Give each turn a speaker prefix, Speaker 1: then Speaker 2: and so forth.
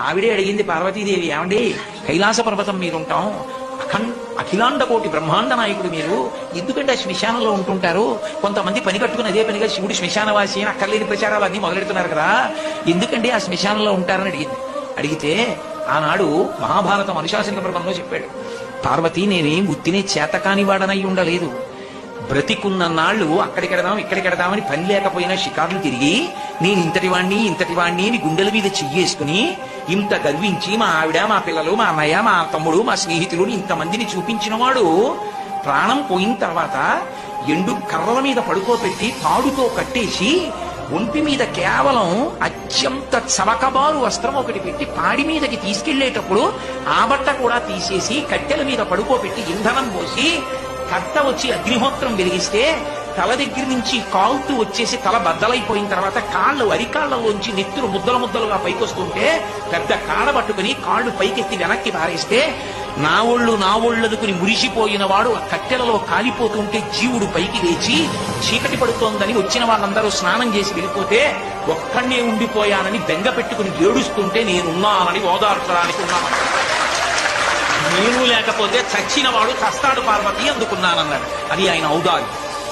Speaker 1: ఆవిడే అడిగింది పార్వతీదేవి, ఏమండి కైలాస పర్వతం మీద ఉంటాం, అఖిలాండ కోటి బ్రహ్మాండ నాయకుడు మీరు, ఎందుకంటే ఆ శ్మశానంలో ఉంటుంటారు? కొంతమంది పని కట్టుకుని అదే పనిగా శివుడు శ్మశానవాసి అని అక్కర్లేని ప్రచారాలు అన్ని మొదలెడుతున్నారు కదా, ఎందుకంటే ఆ శ్మశానంలో ఉంటారని అడిగింది. అడిగితే ఆనాడు మహాభారతం అనుశాసనిక పర్వంలో చెప్పాడు, పార్వతి నేనేం ఉత్తినే చేతకాని వాడనై ఉండలేదు, బ్రతికున్న నాళ్ళు అక్కడికెడదాం ఇక్కడికెడదామని పని లేకపోయినా షికార్లు తిరిగి నేను ఇంతటి వాణ్ణి అని గుండెల మీద చెయ్యేసుకుని ఇంత గర్వించి మా ఆవిడ, మా పిల్లలు, మా అన్నయ్య, మా తమ్ముడు, మా స్నేహితులు ఇంతమందిని చూపించిన వాడు ప్రాణం పోయిన తర్వాత ఎండు కర్రల మీద పడుకోబెట్టి తాడుతో కట్టేసి ఒంటి మీద కేవలం అత్యంత చవకబారు వస్త్రం ఒకటి పెట్టి పాడి మీదకి తీసుకెళ్లేటప్పుడు ఆ బట్ట కూడా తీసేసి కట్టెల మీద పడుకోబెట్టి ఇంధనం పోసి కట్ట వచ్చి అగ్నిహోత్రం వెలిగిస్తే తల దగ్గర నుంచి కాలుతూ వచ్చేసి తల బద్దలైపోయిన తర్వాత కాళ్ళు అరికాళ్లలోంచి నెత్తులు ముద్దలు ముద్దలుగా పైకొస్తుంటే పెద్ద కాళ్ళ పట్టుకుని కాళ్ళు పైకెత్తి వెనక్కి పారేస్తే నా ఒళ్ళదుకుని మురిసిపోయిన వాడు కట్టెలలో కాలిపోతుంటే జీవుడు పైకి లేచి చీకటి పడుతోందని వచ్చిన వాళ్ళందరూ స్నానం చేసి వెళ్ళిపోతే ఒక్కడే ఉండిపోయానని బెంగ పెట్టుకుని ఏడుస్తుంటే నేనున్నానని ఓదార్చడానికి ఉన్నాను. నేను లేకపోతే చచ్చిన వాడు చస్తాడు పార్వతి అందుకున్నానన్నాడు. అది ఆయన ఔదార్యం.